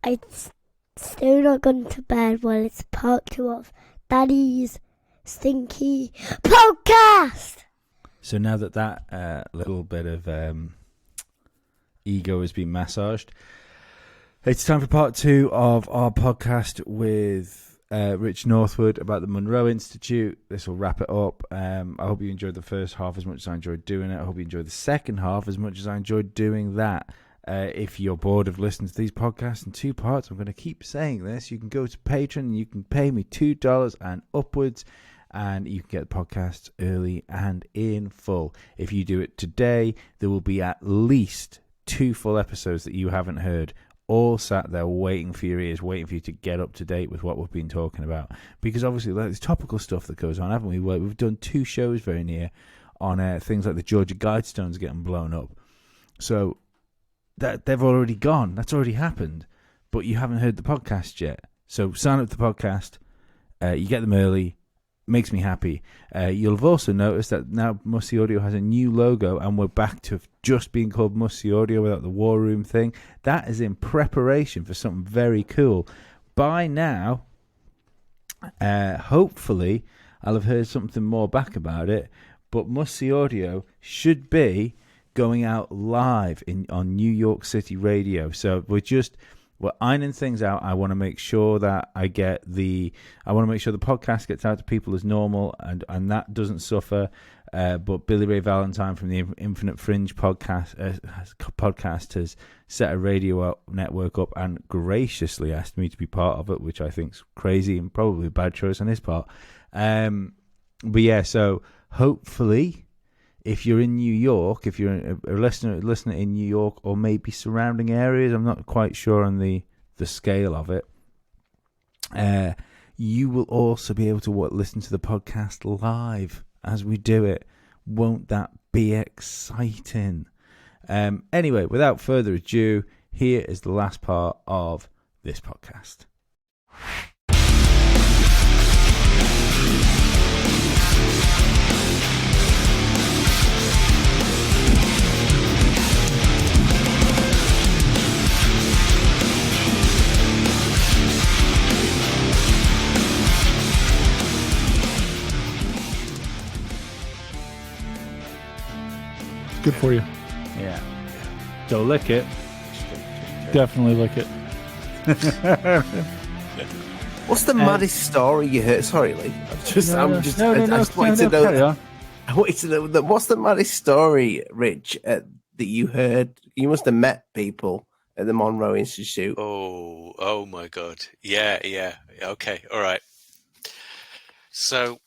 I've still not gone to bed. Well, it's part 2 of Daddy's Stinky Podcast. So now that little bit of ego has been massaged, it's time for part 2 of our podcast with Rich Northwood about the Monroe Institute. This will wrap it up. I hope you enjoyed the first half as much as I enjoyed doing it. I hope you enjoyed the second half as much as I enjoyed doing that. If you're bored of listening to these podcasts in 2 parts, I'm going to keep saying this. You can go to Patreon and you can pay me $2 and upwards, and you can get the podcasts early and in full. If you do it today, there will be at least 2 full episodes that you haven't heard, all sat there waiting for your ears, waiting for you to get up to date with what we've been talking about. Because obviously there's topical stuff that goes on, haven't we? We've done 2 shows very near on things like the Georgia Guidestones getting blown up. So that they've already gone. That's already happened. But you haven't heard the podcast yet. So sign up to the podcast. You get them early. Makes me happy. You'll have also noticed that now Musty Audio has a new logo, and we're back to just being called Musty Audio without the War Room thing. That is in preparation for something very cool. By now, hopefully, I'll have heard something more back about it, but Musty Audio should be going out live on New York City radio. So we're ironing things out. I want to make sure that I want to make sure the podcast gets out to people as normal, and that doesn't suffer. But Billy Ray Valentine from the Infinite Fringe podcast has set a radio network up and graciously asked me to be part of it, which I think's crazy and probably a bad choice on his part. But yeah, so hopefully, if you're in New York, if you're a listener in New York or maybe surrounding areas, I'm not quite sure on the scale of it, you will also be able to listen to the podcast live as we do it. Won't that be exciting? Anyway, without further ado, here is the last part of this podcast. Good for you. Yeah. Don't lick it. Definitely lick it. What's the maddest story you heard? Sorry, Lee. I just wanted to know. I wanted to know what's the maddest story, Rich, that you heard? You must have met people at the Monroe Institute. Oh my God. Yeah. Okay. All right. So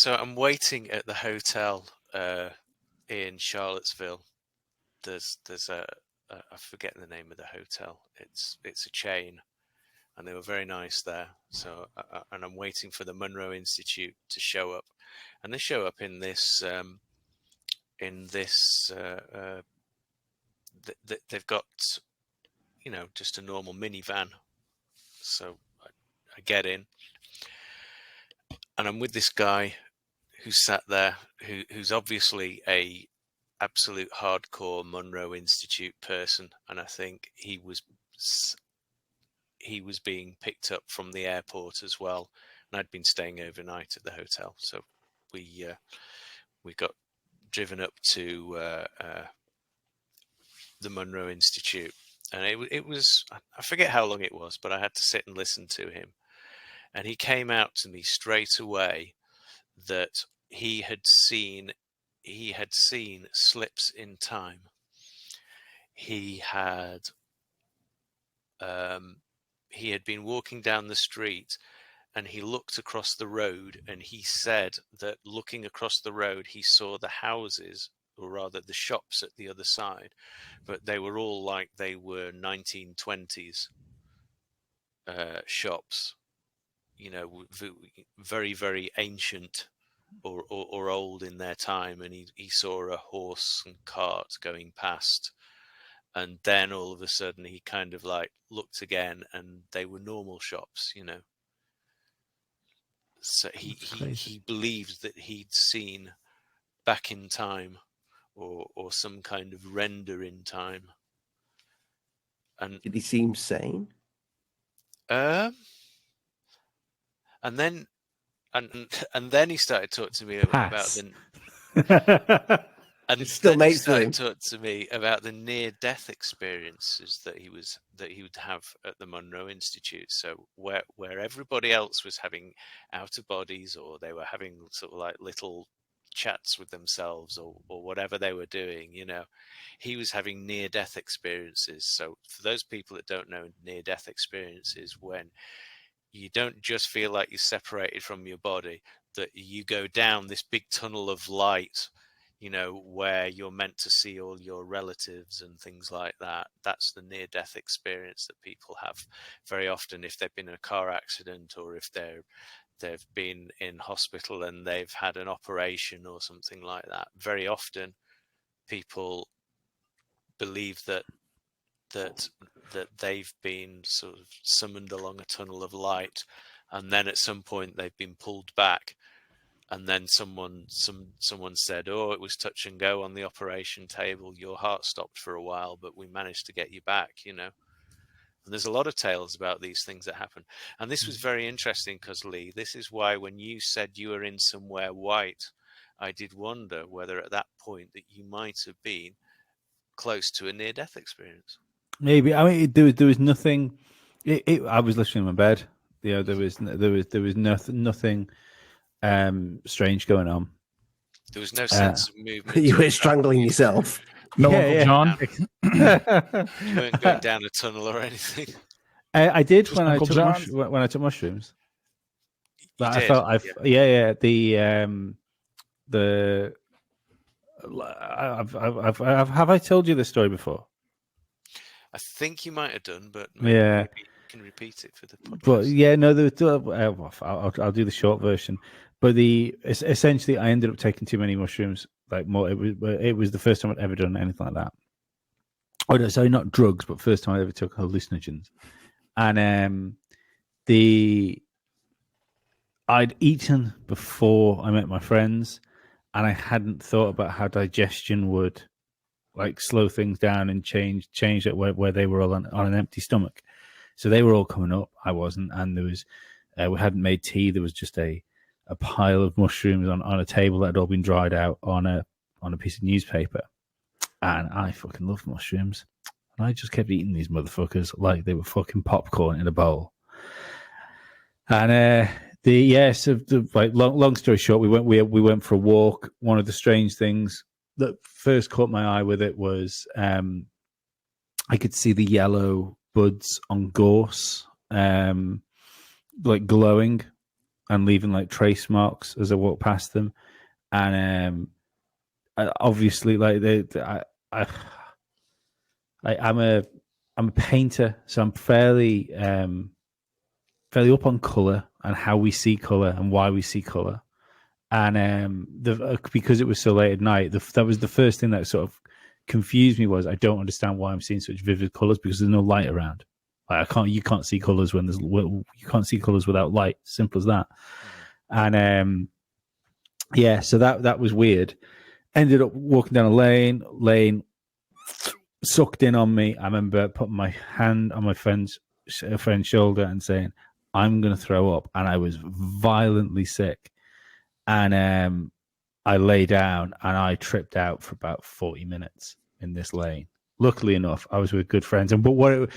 I'm waiting at the hotel in Charlottesville. There's a I forget the name of the hotel. It's a chain, and they were very nice there. So and I'm waiting for the Monroe Institute to show up, and they show up in this they've got just a normal minivan. So I get in, and I'm with this guy who's sat there, who's obviously a absolute hardcore Monroe Institute person, and I think he was being picked up from the airport as well, and I'd been staying overnight at the hotel, so we got driven up to the Monroe Institute, and it was, I forget how long it was, but I had to sit and listen to him, and he came out to me straight away that he had seen slips in time. He had been walking down the street, and he looked across the road, and he said that looking across the road he saw the houses, or rather the shops, at the other side, but they were all like they were 1920s shops, very, very ancient or old in their time, and he saw a horse and cart going past, and then all of a sudden he kind of like looked again, and they were normal shops, so he believed that he'd seen back in time, or some kind of render in time. And did he seem sane? And then and then he started talking to me about Pass. and It's still then he mates with him. started talking to me about the near-death experiences that he would have at the Monroe Institute. So where everybody else was having outer bodies, or they were having sort of like little chats with themselves, or whatever they were doing, he was having near-death experiences. So for those people that don't know, near-death experiences, when you don't just feel like you're separated from your body, that you go down this big tunnel of light, where you're meant to see all your relatives and things like that. That's the near-death experience that people have very often if they've been in a car accident, or if they've been in hospital and they've had an operation or something like that. Very often people believe that they've been sort of summoned along a tunnel of light, and then at some point they've been pulled back, and then someone said, "Oh, it was touch and go on the operation table. Your heart stopped for a while, but we managed to get you back." And there's a lot of tales about these things that happen. And this was very interesting because, Lee, this is why when you said you were in somewhere white, I did wonder whether at that point that you might have been close to a near-death experience. Maybe. I mean, there was nothing. I was literally in my bed. There was nothing strange going on. There was no sense of movement. You were strangling yourself. No Uncle John. You weren't going down a tunnel or anything. I did Just when I Uncle took mushrooms. You But I did, felt have I told you this story before? I think you might have done, but maybe you can repeat it for the podcast. But yeah, no, I'll do the short version. But essentially, I ended up taking too many mushrooms. Like more, it was the first time I'd ever done anything like that. Oh no, sorry, not drugs, but first time I ever took hallucinogens. And I'd eaten before I met my friends, and I hadn't thought about how digestion would like slow things down and change it where they were all on an empty stomach. So they were all coming up. I wasn't, and there was we hadn't made tea. There was just a pile of mushrooms on a table that had all been dried out on a piece of newspaper. And I fucking love mushrooms. And I just kept eating these motherfuckers like they were fucking popcorn in a bowl. And long story short, we went for a walk. One of the strange things that first caught my eye with it was I could see the yellow buds on gorse like glowing and leaving like trace marks as I walked past them. And obviously, like I'm a painter, so I'm fairly up on color and how we see color and why we see color. And because it was so late at night, that was the first thing that sort of confused me. Was I don't understand why I'm seeing such vivid colors, because there's no light around. Like you can't see colors you can't see colors without light. Simple as that. And so that was weird. Ended up walking down a lane sucked in on me. I remember putting my hand on my friend's shoulder and saying, "I'm going to throw up," and I was violently sick. And I lay down and I tripped out for about 40 minutes in this lane. Luckily enough, I was with good friends. But what it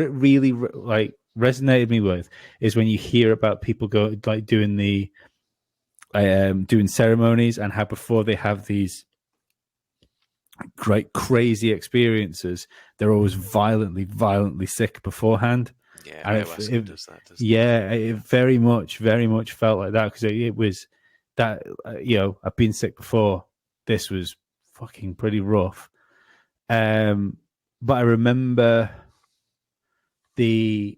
really like resonated me with is when you hear about people doing doing ceremonies, and how before they have these great crazy experiences, they're always violently sick beforehand. Yeah, and it does that. It very much felt like that, because it was that I've been sick before. This was fucking pretty rough. But I remember the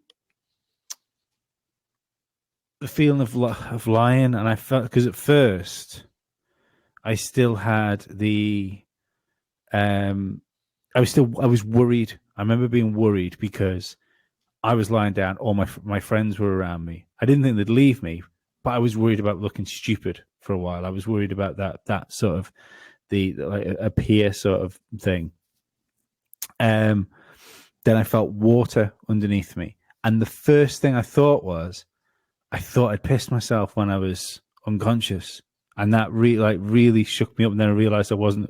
feeling of lying, and I felt, because at first I still had the I was worried. I remember being worried because I was lying down, all my friends were around me. I didn't think they'd leave me, but I was worried about looking stupid for a while. I was worried about that sort of a peer sort of thing. Then I felt water underneath me, And the first thing I thought was, I thought I'd pissed myself when I was unconscious, and that really shook me up. And then I realized that wasn't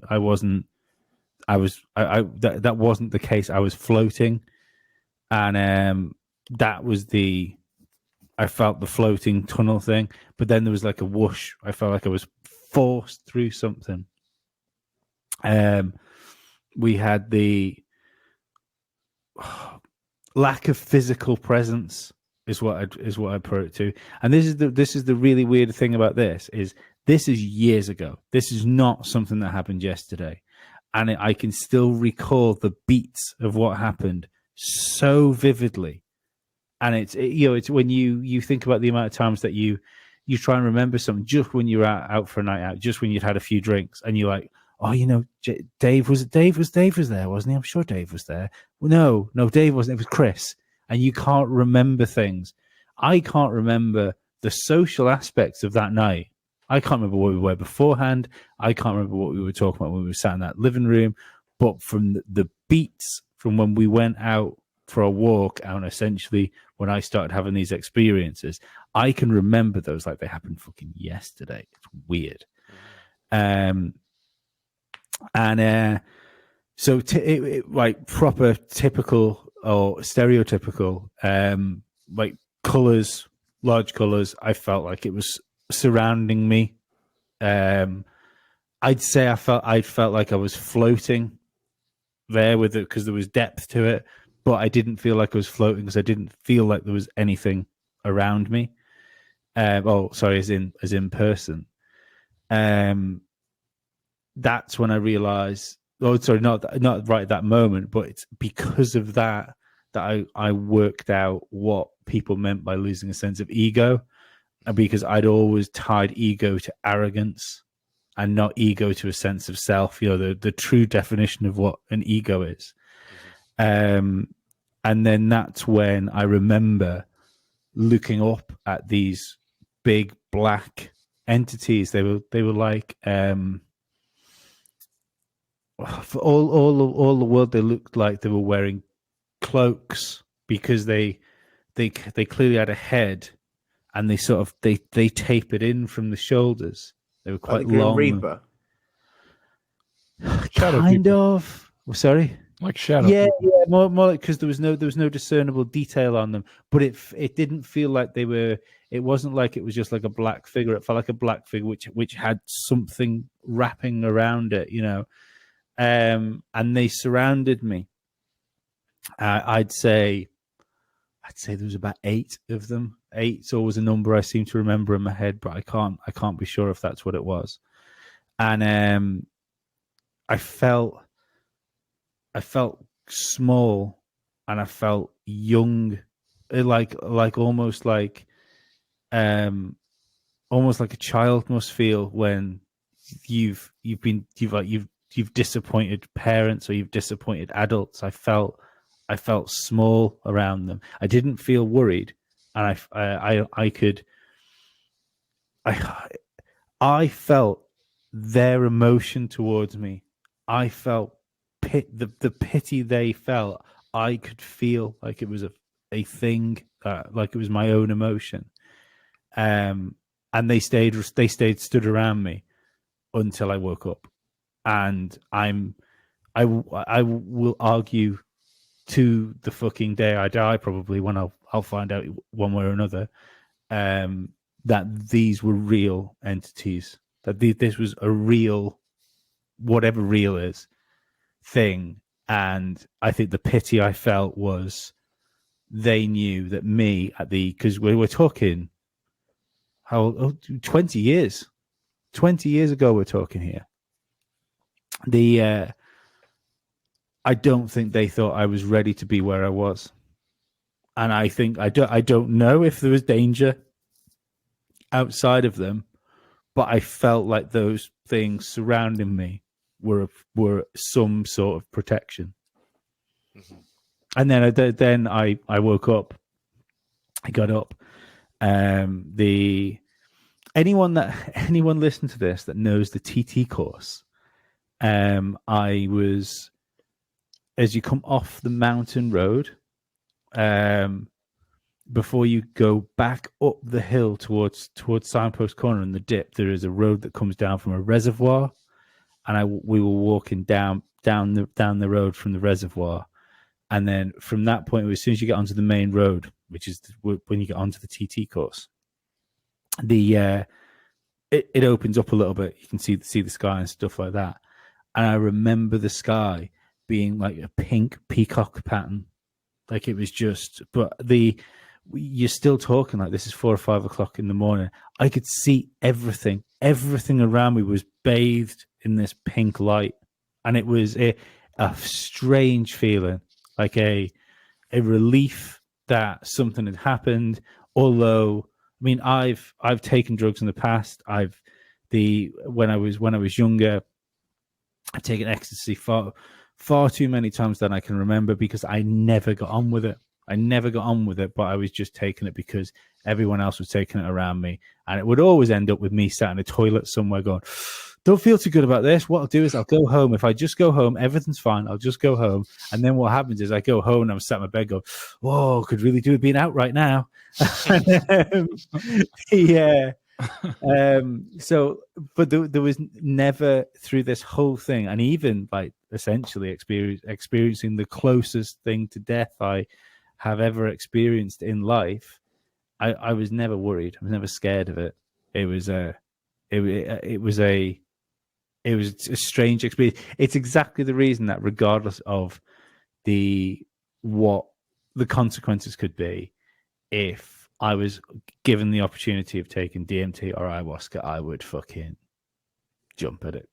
the case. I was floating, and that was I felt the floating tunnel thing. But then there was like a whoosh. I felt like I was forced through something. We had the lack of physical presence is what I put it to. And this is the really weird thing about this is years ago. This is not something that happened yesterday. And I can still recall the beats of what happened so vividly. And it's when you think about the amount of times that you try and remember something just when you're out for a night out, just when you'd had a few drinks, and you're like, oh, Dave was there, wasn't he? I'm sure Dave was there. Well, no, Dave wasn't. It was Chris. And you can't remember things. I can't remember the social aspects of that night. I can't remember what we were beforehand. I can't remember what we were talking about when we were sat in that living room. But from the beats from when we went out for a walk, and essentially when I started having these experiences, I can remember those like they happened fucking yesterday. It's weird. So like proper typical or stereotypical, like colors, large colors. I felt like it was surrounding me. I'd say I felt like I was floating there with it because there was depth to it, but I didn't feel like I was floating because I didn't feel like there was anything around me. As in person. That's when I realized. Oh, sorry, not right at that moment, but it's because of that I worked out what people meant by losing a sense of ego, and because I'd always tied ego to arrogance and not ego to a sense of self. The true definition of what an ego is. And then that's when I remember looking up at these big black entities. They were like. For all the world, they looked like they were wearing cloaks because they clearly had a head, and they sort of they tapered in from the shoulders. They were quite long. Reaper. Kind of. Sorry, like shadow. Yeah, more like because there was no discernible detail on them, but it didn't feel like they were. It wasn't like it was just like a black figure. It felt like a black figure which had something wrapping around it, and they surrounded me. I'd say there was about 8 of them. 8's always a number I seem to remember in my head, but I can't be sure if that's what it was. And I felt small, and I felt young, like almost like a child must feel when you've disappointed parents or you've disappointed adults. I felt small around them. I didn't feel worried, and I felt their emotion towards me. I felt the pity they felt. I could feel like it was a thing, like it was my own emotion. And they stayed stood around me until I woke up. And I will argue to the fucking day I die, probably, when I'll find out one way or another, that these were real entities, that this was a real, whatever real is, thing. And I think the pity I felt was they knew that me because we were talking 20 years ago, we're talking here. I don't think they thought I was ready to be where I was. And I think I don't know if there was danger outside of them, but I felt like those things surrounding me were some sort of protection. Mm-hmm. And then I woke up. I got up. Anyone listen to this that knows the TT course, I was, as you come off the mountain road, before you go back up the hill towards Signpost Corner and the dip, there is a road that comes down from a reservoir, and we were walking down the road from the reservoir, and then from that point, as soon as you get onto the main road, which is when you get onto the TT course, it opens up a little bit. You can see the sky and stuff like that. And I remember the sky being like a pink peacock pattern, like it was just. But you're still talking like this is 4 or 5 o'clock in the morning. I could see everything. Everything around me was bathed in this pink light, and it was a strange feeling, like a relief that something had happened. Although, I mean, I've taken drugs in the past. When I was younger, I've taken ecstasy far too many times than I can remember, because I never got on with it. But I was just taking it because everyone else was taking it around me, and it would always end up with me sat in a toilet somewhere going, don't feel too good about this. What I'll do is I'll go home. If I just go home, everything's fine. I'll just go home. And then what happens is I go home and I'm sat in my bed going, whoa, could really do with being out right now. Yeah. So, but there was never, through this whole thing, and even like essentially experiencing the closest thing to death I have ever experienced in life, I was never worried. I was never scared of it. It was a strange experience. It's exactly the reason that, regardless of what the consequences could be, if I was given the opportunity of taking DMT or ayahuasca, I would fucking jump at it.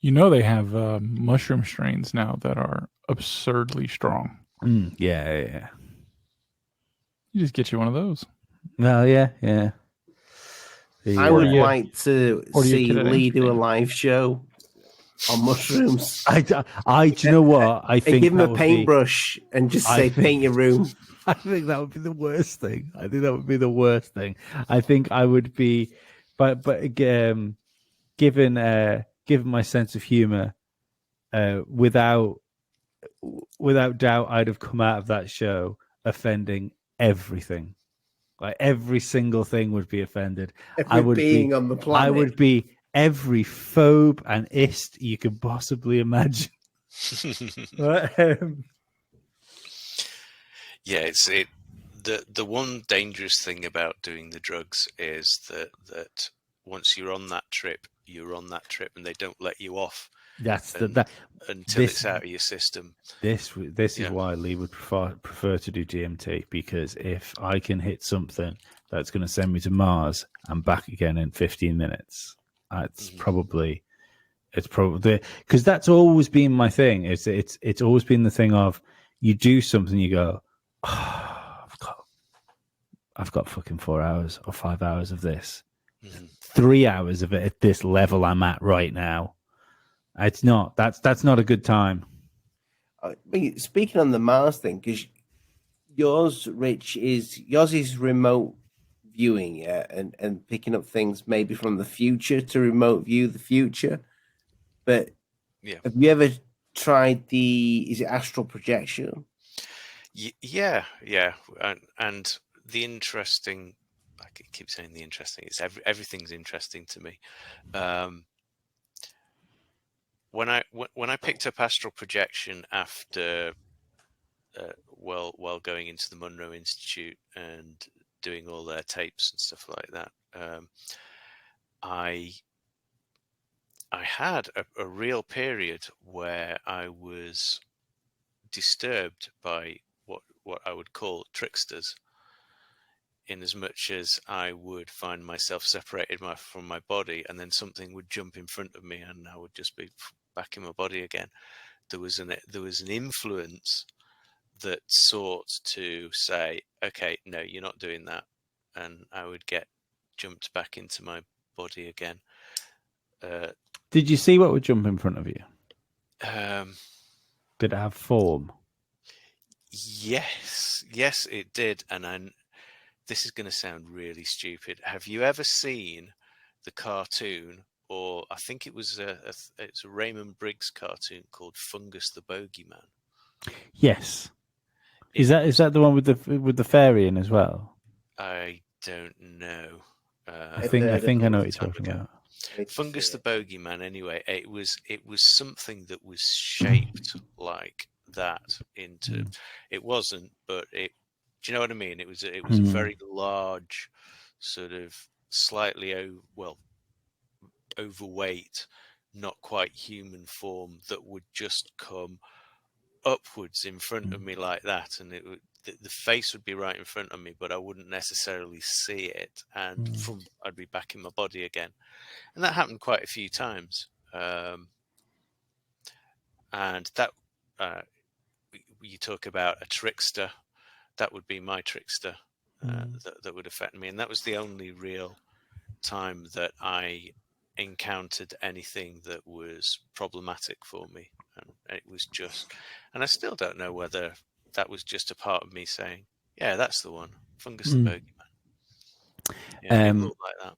You know, they have mushroom strains now that are absurdly strong. Yeah. You just get you one of those. Well, yeah. I would like to see Lee do a live show on mushrooms. Do you know what? I think give him a paintbrush and just say, paint your room. I think that would be the worst thing. I think I would be, but given my sense of humor, without doubt, I'd have come out of that show offending everything. Like every single thing would be offended. Every being on the planet. I would be every phobe and ist you could possibly imagine. Yeah, the one dangerous thing about doing the drugs is that once you're on that trip, and they don't let you off. Until it's out of your system. This is why Lee would prefer to do DMT, because if I can hit something that's going to send me to Mars and back again in 15 minutes, it's probably because that's always been my thing. It's always been the thing of, you do something, you go, I've got fucking 4 hours or 5 hours of this, 3 hours of it at this level I'm at right now. It's not. That's not a good time. Speaking on the Mars thing, because yours is remote viewing, yeah, and picking up things maybe from the future to remote view the future. But have you ever tried is it astral projection? Yeah, and the interesting, I keep saying the interesting. It's everything's interesting to me. When I picked up astral projection after, while going into the Monroe Institute and doing all their tapes and stuff like that, I had a real period where I was disturbed by what I would call tricksters, in as much as I would find myself separated from my body, and then something would jump in front of me and I would just be back in my body again. There was an influence that sought to say, okay, no, you're not doing that, and I would get jumped back into my body again. Did you see what would jump in front of you? Did it have form? Yes, it did. And this is going to sound really stupid. Have you ever seen the cartoon, or I think it was it's a Raymond Briggs cartoon called Fungus the Bogeyman? Yes. Is that the one with the fairy in as well? I don't know. I think I know what you're talking about. Fungus the Bogeyman. Anyway, it was something that was shaped like that into. It wasn't, but it. Do you know what I mean? It was a very large, sort of slightly overweight, not quite human form that would just come upwards in front of me like that, and it would, the face would be right in front of me, but I wouldn't necessarily see it, and I'd be back in my body again, and that happened quite a few times. And that you talk about a trickster, that would be my trickster that would affect me, and that was the only real time that I encountered anything that was problematic for me. And it was just, and I still don't know whether that was just a part of me saying, yeah, that's the one, Fungus the Bogeyman. Yeah, it looked like that.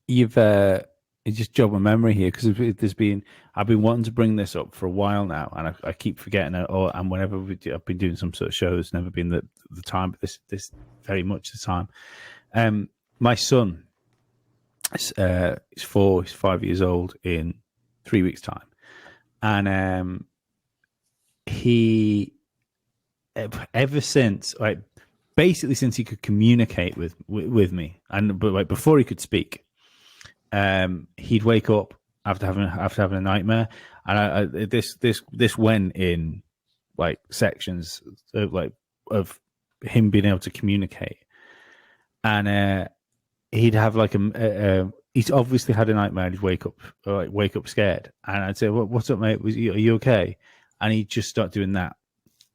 You've it just jogged my memory here, because I've been wanting to bring this up for a while now, and I keep forgetting it. And whenever I've been doing some sort of show, it's never been the time, but this very much the time. My son is 4, he's 5 years old in 3 weeks' time, and he ever since, like, basically since he could communicate with me, but like before he could speak, he'd wake up after having a nightmare, and this went in like sections of him being able to communicate, and he'd have like he's obviously had a nightmare, and he'd wake up scared, and I'd say, "What's up, mate? Are you okay?" And he'd just start doing that,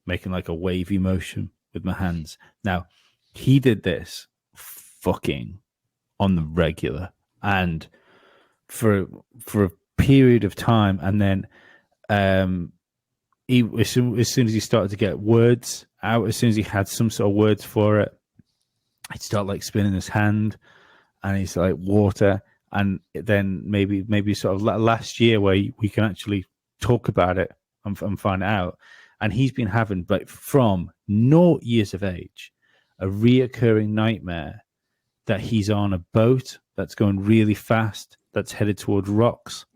making like a wavy motion with my hands. Now, he did this fucking on the regular, and for a period of time, and then as soon as he started to get words out, as soon as he had some sort of words for it, he'd start like spinning his hand, and he's like water. And then maybe sort of last year, where we can actually talk about it and find out. And he's been having, like, from 0 years of age, a reoccurring nightmare that he's on a boat that's going really fast, that's headed towards rocks,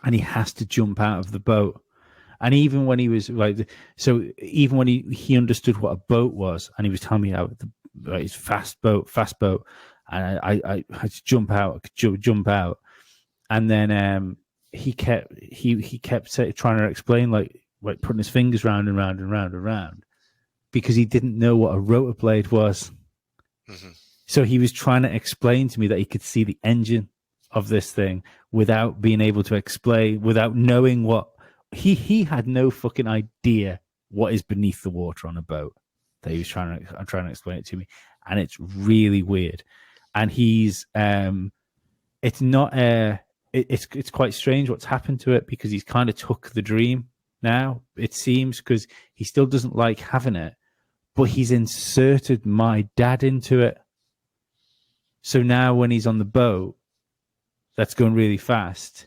and he has to jump out of the boat. And even when he was like, so even when he understood what a boat was, and he was telling me how it's fast boat, and I had to jump out, and then he kept trying to explain, like putting his fingers round and round and round and round, because he didn't know what a rotor blade was. Mm-hmm. So he was trying to explain to me that he could see the engine of this thing without being able to explain, without knowing what he had no fucking idea what is beneath the water on a boat. That he was trying to explain it to me, and it's really weird. And he's it's not it's quite strange what's happened to it, because he's kind of took the dream now, it seems, because he still doesn't like having it, but he's inserted my dad into it. So now when he's on the boat that's going really fast,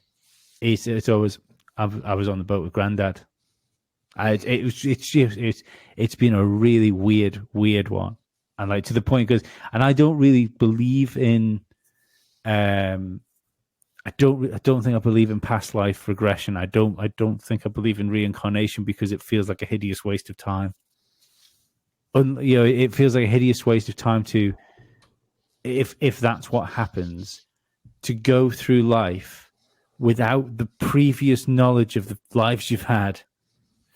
it's always, I was on the boat with Granddad. It's been a really weird one, and like to the point, because, and I don't really believe in I don't think I believe in past life regression. I don't think I believe in reincarnation, because it feels like a hideous waste of time. It feels like a hideous waste of time to, if that's what happens, to go through life without the previous knowledge of the lives you've had.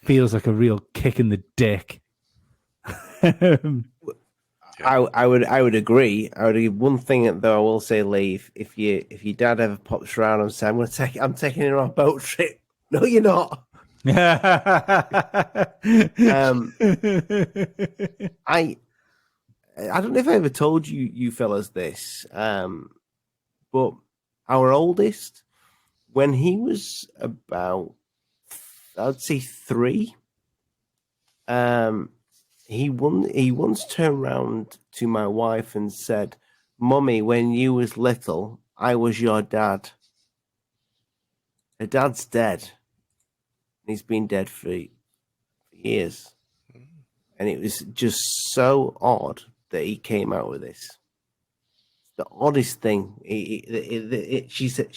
Feels like a real kick in the dick. I would agree. One thing though, I will say, Lee, if your dad ever pops around and says, I'm taking him on a boat trip. No, you're not. I don't know if I ever told you fellas this, but our oldest, when he was about, I'd say 3, he once turned around to my wife and said, "Mummy, when you was little, I was your dad. Her dad's dead. He's been dead for years." and it was just so odd that he came out with this. The oddest thing. She said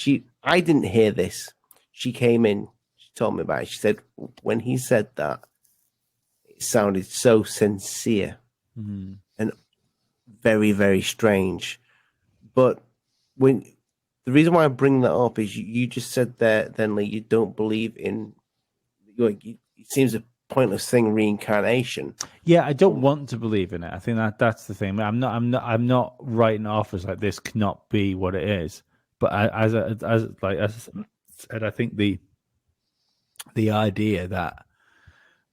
I didn't hear this. She came in. She told me about it. She said when he said that, it sounded so sincere and very, very strange. But the reason why I bring that up is you just said there, then, Lee, you don't believe in. It seems a pointless thing, reincarnation. Yeah, I don't want to believe in it. I think that's the thing. I'm not writing off as like this cannot be what it is. But as I said, I think the idea that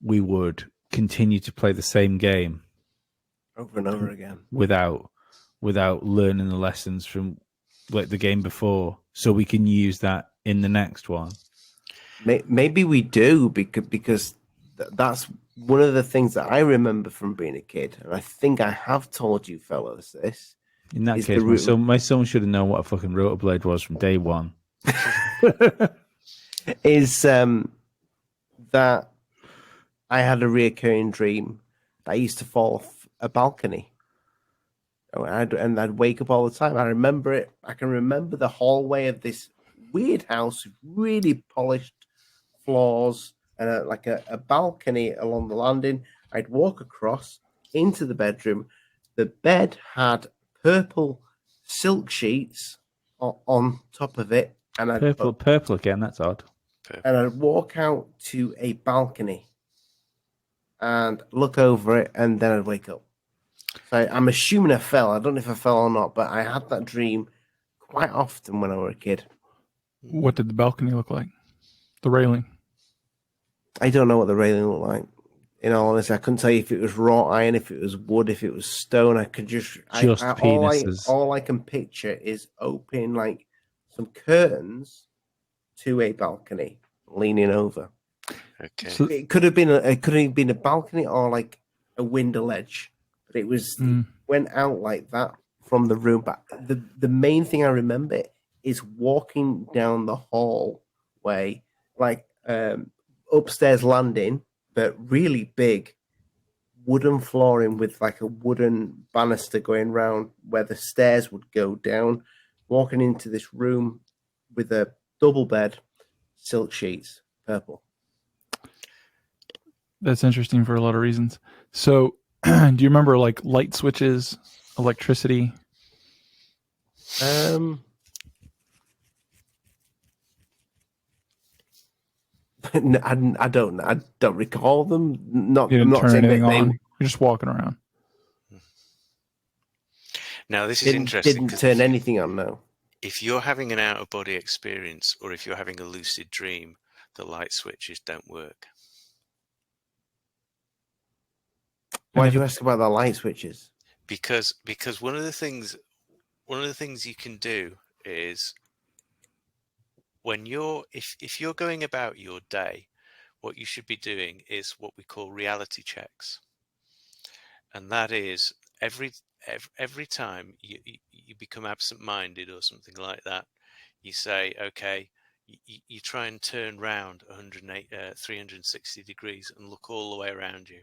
we would continue to play the same game over and over again without learning the lessons from like the game before, so we can use that in the next one. Maybe we do because that's one of the things that I remember from being a kid, and I think I have told you fellows this. In that case, my son should have known what a fucking rotor blade was from day one. Is that I had a reoccurring dream that I used to fall off a balcony. And I'd wake up all the time. I remember it. I can remember the hallway of this weird house with really polished floors and a balcony along the landing. I'd walk across into the bedroom. The bed had purple silk sheets on top of it. And purple again, that's odd. And I'd walk out to a balcony and look over it, and then I'd wake up. So I'm assuming I fell. I don't know if I fell or not, but I had that dream quite often when I was a kid. What did the balcony look like? The railing? I don't know what the railing looked like. In all honesty, I couldn't tell you if it was wrought iron, if it was wood, if it was stone. I could just penises. All I can picture is opening like some curtains to a balcony, leaning over. Okay. So it could have been a balcony or like a window ledge, but it was went out like that from the room. But the main thing I remember is walking down the hallway, like upstairs landing, but really big wooden flooring with like a wooden banister going round where the stairs would go down. Walking into this room with a double bed, silk sheets, purple. That's interesting for a lot of reasons. So, do you remember like light switches, electricity? I don't recall them. I'm not saying anything that on. You're just walking around. Now this is interesting. Didn't turn anything on. No. If you're having an out of body experience, or if you're having a lucid dream, the light switches don't work. Why do you ask about the light switches? Because one of the things you can do is when if you're going about your day, what you should be doing is what we call reality checks, and that is every time you become absent-minded or something like that, you say, okay, you try and turn round 360 degrees and look all the way around you.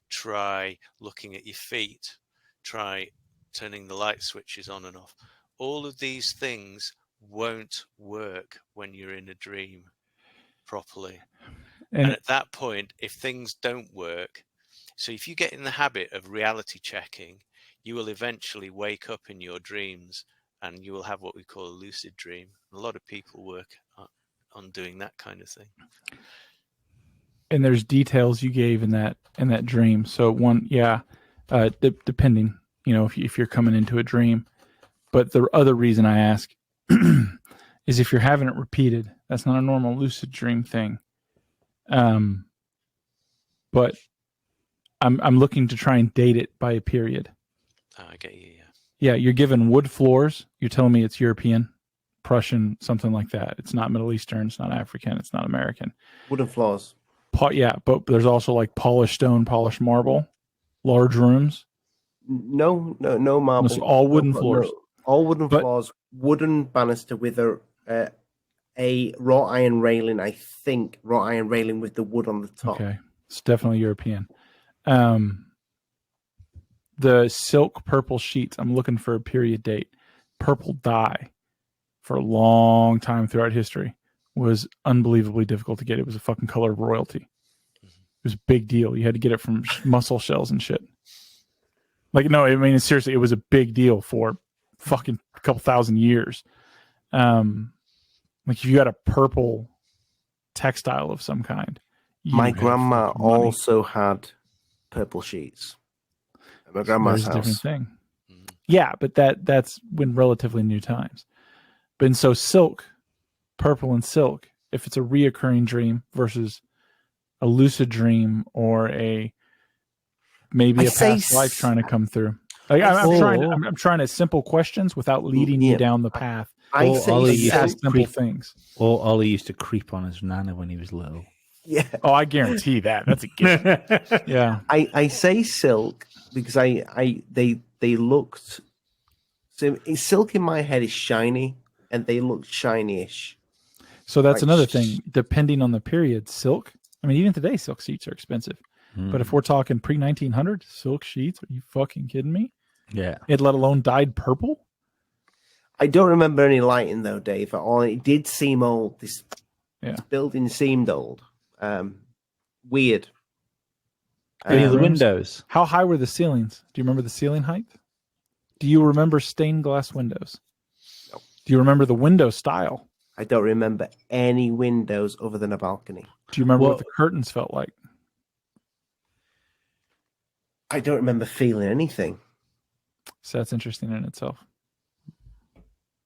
Try looking at your feet. Try turning the light switches on and off. All of these things won't work when you're in a dream properly. And at that point, if things don't work, so if you get in the habit of reality checking, you will eventually wake up in your dreams and you will have what we call a lucid dream. A lot of people work on doing that kind of thing. And there's details you gave in that dream. So one, depending, if you're coming into a dream. But the other reason I ask is if you're having it repeated, that's not a normal lucid dream thing. But I'm looking to try and date it by a period. Oh, I get you. Yeah. Yeah, you're given wood floors. You're telling me it's European, Prussian, something like that. It's not Middle Eastern. It's not African. It's not American. Wooden floors. But there's also like polished stone, polished marble, large rooms. No marble. It's all wooden floors. No, all wooden floors. Wooden banister with a wrought iron railing. I think wrought iron railing with the wood on the top. Okay, it's definitely European. The silk purple sheets, I'm looking for a period date. Purple dye for a long time throughout history was unbelievably difficult to get. It was a fucking color of royalty. It was a big deal. You had to get it from mussel shells and shit. Like, no, I mean, seriously, it was a big deal for fucking a couple thousand years. Like if you had a purple textile of some kind. My grandma also had purple sheets. At my grandma's house. A different thing. Yeah, but that's when relatively new times. But so silk, purple and silk, if it's a reoccurring dream versus a lucid dream or maybe a past life trying to come through. Like I'm trying to simple questions without leading you down the path. Ollie used to simple things. Or Ollie used to creep on his nana when he was little. Yeah. Oh, I guarantee that. That's a given. Yeah. I say silk because they looked. So silk in my head is shiny, and they look shiny-ish. So that's another thing. Depending on the period, silk. I mean, even today, silk sheets are expensive. But if we're talking pre-1900 silk sheets, are you fucking kidding me? Yeah. It let alone dyed purple. I don't remember any lighting though, Dave. It did seem old. This building seemed old. Weird. The windows. How high were the ceilings? Do you remember the ceiling height? Do you remember stained glass windows? No. Do you remember the window style? I don't remember any windows other than a balcony. Do you remember what the curtains felt like? I don't remember feeling anything. So that's interesting in itself.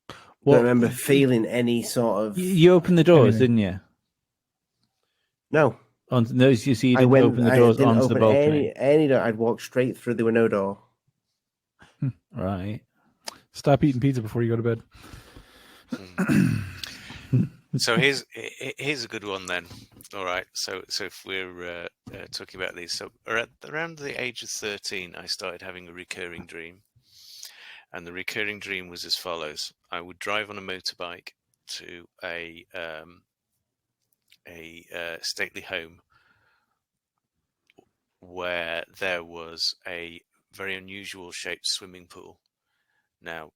I don't remember feeling any sort of... You opened the doors, didn't you? No. You didn't open the doors onto the balcony? Any door. I'd walk straight through. There were no door. Right. Stop eating pizza before you go to bed. So here's a good one then. All right. So if we're talking about these, so around the age of 13, I started having a recurring dream, and the recurring dream was as follows: I would drive on a motorbike to a stately home where there was a very unusual shaped swimming pool. Now,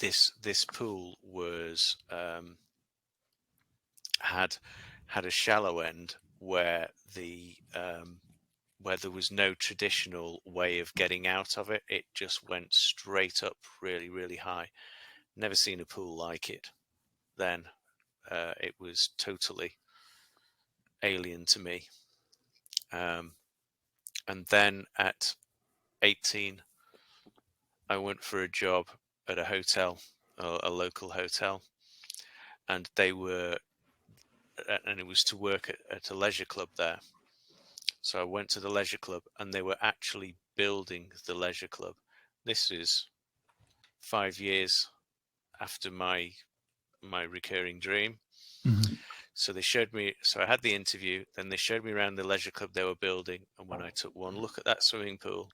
this pool was had a shallow end where where there was no traditional way of getting out of it. It just went straight up really, really high. Never seen a pool like it then. It was totally alien to me. And then at 18, I went for a job at a hotel, a local hotel, and it was to work at a leisure club there. So I went to the leisure club, and they were actually building the leisure club. This is 5 years after my recurring dream. Mm-hmm. So they showed me, so I had the interview, then they showed me around the leisure club they were building, and when I took one look at that swimming pool,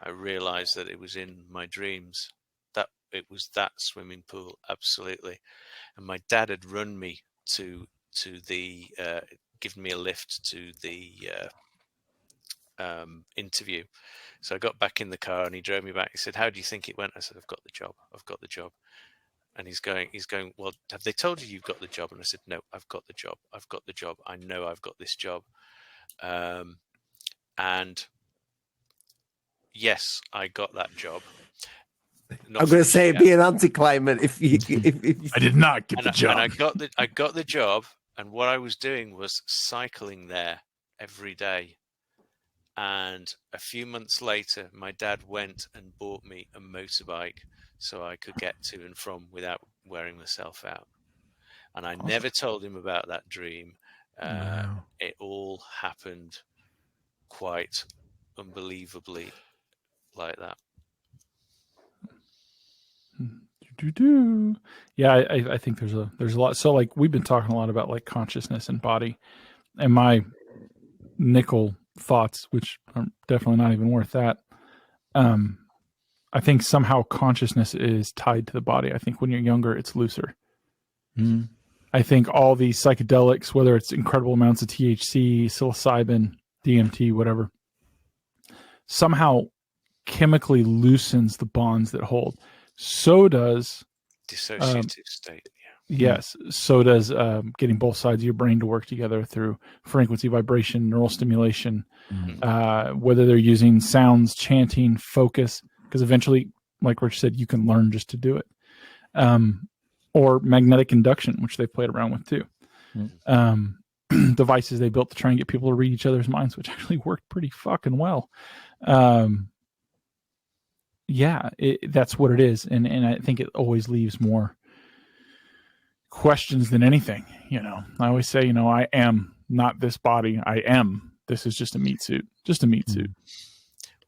I realized that it was in my dreams. That it was that swimming pool, absolutely. And my dad had run me to the given me a lift to the interview. So I got back in the car and he drove me back. He said, "How do you think it went?" I said, I've got the job. And he's going, "Well, have they told you you've got the job?" And I said, "No, I've got the job. I know I've got this job." And yes, I got that job. I'm going to say it'd be an anticlimax if you. I did not get the job. And I got the job, and what I was doing was cycling there every day. And a few months later, my dad went and bought me a motorbike so I could get to and from without wearing myself out. And I never told him about that dream. Wow. It all happened quite unbelievably like that. Yeah, I think there's a lot. So like we've been talking a lot about like consciousness and body, and my nickel thoughts, which are definitely not even worth that. I think somehow consciousness is tied to the body. I think when you're younger, it's looser. Mm. I think all these psychedelics, whether it's incredible amounts of THC, psilocybin, DMT, whatever, somehow chemically loosens the bonds that hold. So does dissociative state. Yes. So does getting both sides of your brain to work together through frequency, vibration, neural stimulation, whether they're using sounds, chanting, focus, because eventually, like Rich said, you can learn just to do it. Or magnetic induction, which they've played around with too. Devices they built to try and get people to read each other's minds, which actually worked pretty fucking well. That's what it is. And I think it always leaves more questions than anything. I always say, I am not this body. I am. This is just a meat suit. Just a meat suit.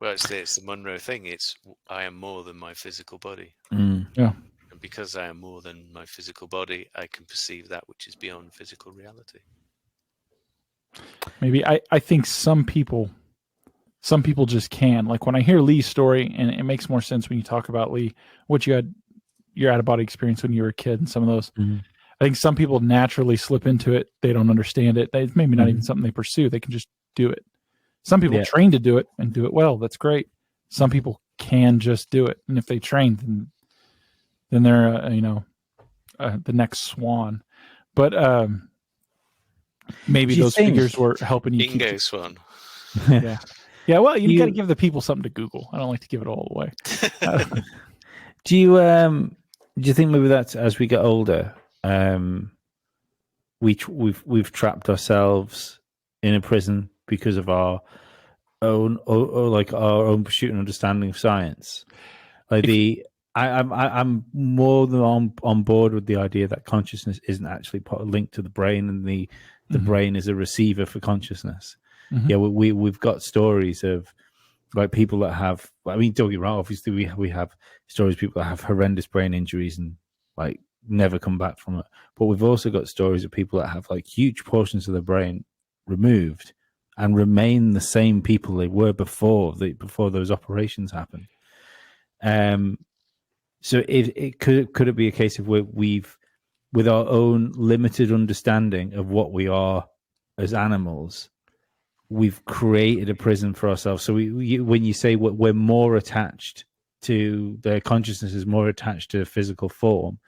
Well, it's the Monroe thing. It's I am more than my physical body. Yeah. And because I am more than my physical body, I can perceive that which is beyond physical reality. Maybe I think some people just can. Like when I hear Lee's story, and it makes more sense when you talk about Lee, what you had your out-of-body experience when you were a kid and some of those. I think some people naturally slip into it. They don't understand it. It's maybe not even something they pursue. They can just do it. Some people train to do it and do it well. That's great. Some people can just do it. And if they train, then they're, the next swan. But maybe those figures were helping you. Bingo swan. Yeah. Yeah, well, you got to give the people something to Google. I don't like to give it all away. Do you think maybe that's as we get older, we've trapped ourselves in a prison because of our own our own pursuit and understanding of science? I'm more than on board with the idea that consciousness isn't actually linked to the brain, and the brain is a receiver for consciousness. Yeah, we've got stories of like people that have. I mean, don't get me wrong. Obviously, we have stories of people that have horrendous brain injuries and like never come back from it. But we've also got stories of people that have like huge portions of their brain removed and remain the same people they were before those operations happened. So it could it be a case of where we've, with our own limited understanding of what we are as animals, we've created a prison for ourselves. So when you say we're more attached to their consciousness is more attached to physical form,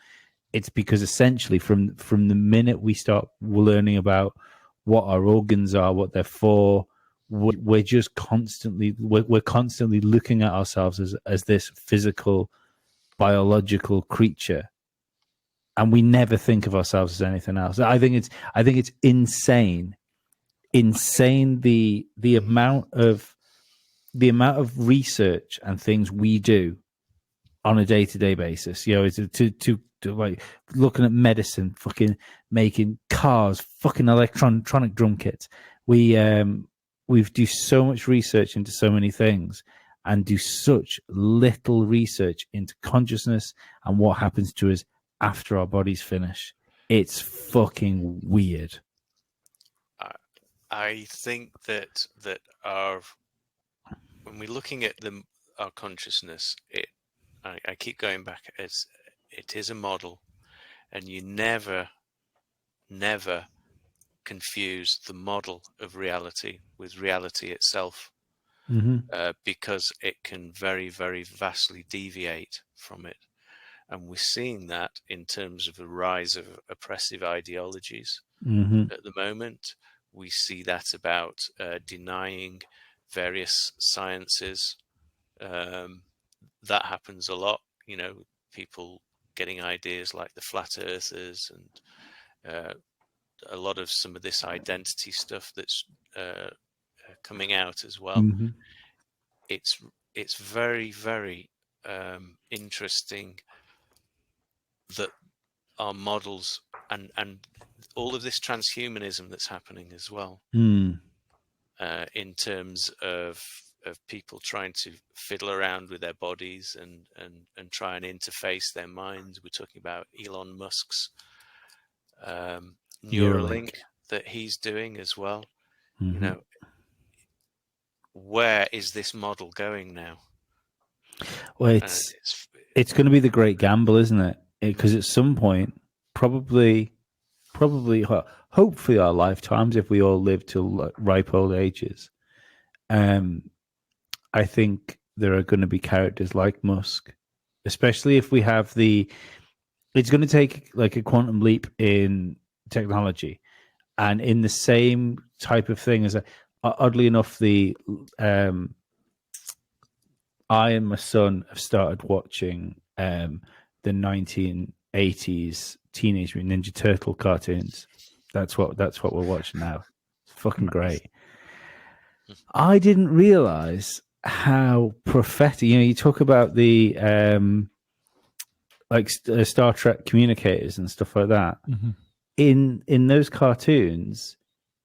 it's because essentially from the minute we start learning about what our organs are, what they're for, we're just constantly looking at ourselves as this physical, biological creature, and we never think of ourselves as anything else. I think it's insane the amount of research and things we do on a day-to-day basis. To like looking at medicine, fucking making cars, fucking electronic drum kits. We do so much research into so many things and do such little research into consciousness and what happens to us after our bodies finish. It's fucking weird. I think that when we're looking at our consciousness, I keep going back as it is a model, and you never confuse the model of reality with reality itself, because it can very, very vastly deviate from it. And we're seeing that in terms of the rise of oppressive ideologies at the moment. We see that about denying various sciences. That happens a lot. People getting ideas like the flat earthers and a lot of some of this identity stuff that's coming out as well. It's very, very interesting that our models and all of this transhumanism that's happening as well, in terms of people trying to fiddle around with their bodies and try and interface their minds. We're talking about Elon Musk's Neuralink that he's doing as well. Where is this model going now? Well, it's going to be the great gamble, isn't it? Because at some point, probably probably, hopefully, our lifetimes, if we all live till ripe old ages, I think there are going to be characters like Musk, especially if we have it's going to take like a quantum leap in technology, and in the same type of thing as oddly enough, I and my son have started watching the 1980s Teenage Mutant Ninja Turtle cartoons. That's what we're watching now. It's fucking great. I didn't realize how prophetic. You talk about the Star Trek communicators and stuff like that. Mm-hmm. In those cartoons,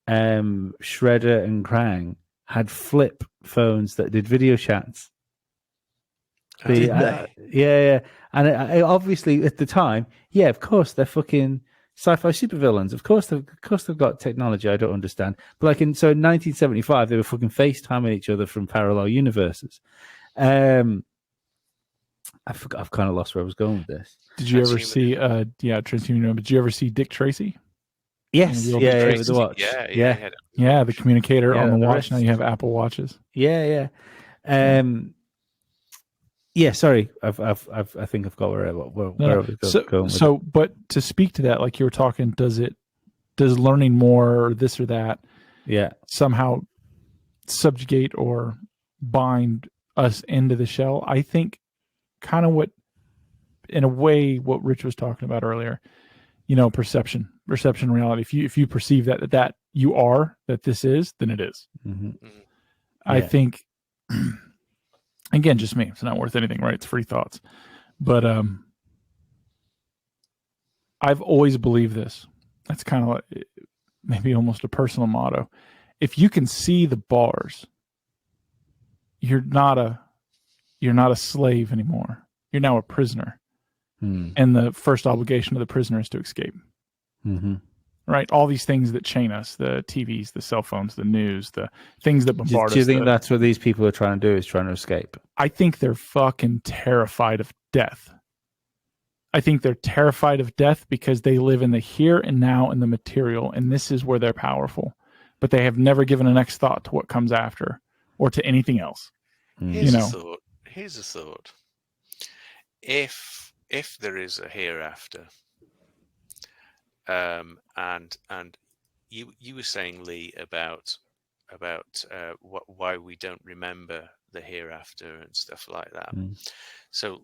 Shredder and Krang had flip phones that did video chats. Yeah, and it, obviously at the time, yeah, of course they're fucking sci-fi supervillains. Of course they've got technology I don't understand. But in 1975, they were fucking FaceTiming each other from parallel universes. I've kind of lost where I was going with this. Did you ever see? Transhuman. Did you ever see Dick Tracy? Yes, with the watch. Yeah, the communicator on the watch. Wrist. Now you have Apple Watches. Yeah. Yeah, sorry, I think I've got where I was going. So, but to speak to that, like you were talking, does learning more or this or that, somehow subjugate or bind us into the shell? I think kind of what Rich was talking about earlier, perception, reality. If you perceive that you are, that this is, then it is. Mm-hmm. I think. Again, just me. It's not worth anything, right? It's free thoughts. But I've always believed this. That's kind of like maybe almost a personal motto. If you can see the bars, you're not a slave anymore. You're now a prisoner. And the first obligation of the prisoner is to escape. Mm-hmm. Right? All these things that chain us, the TVs, the cell phones, the news, the things that bombard us. Do you think that's what these people are trying to do, is trying to escape? I think they're fucking terrified of death. I think they're terrified of death because they live in the here and now and the material, and this is where they're powerful. But they have never given a next thought to what comes after or to anything else. Here's a thought. If there is a hereafter, and you were saying, Lee, about why we don't remember the hereafter and stuff like that. So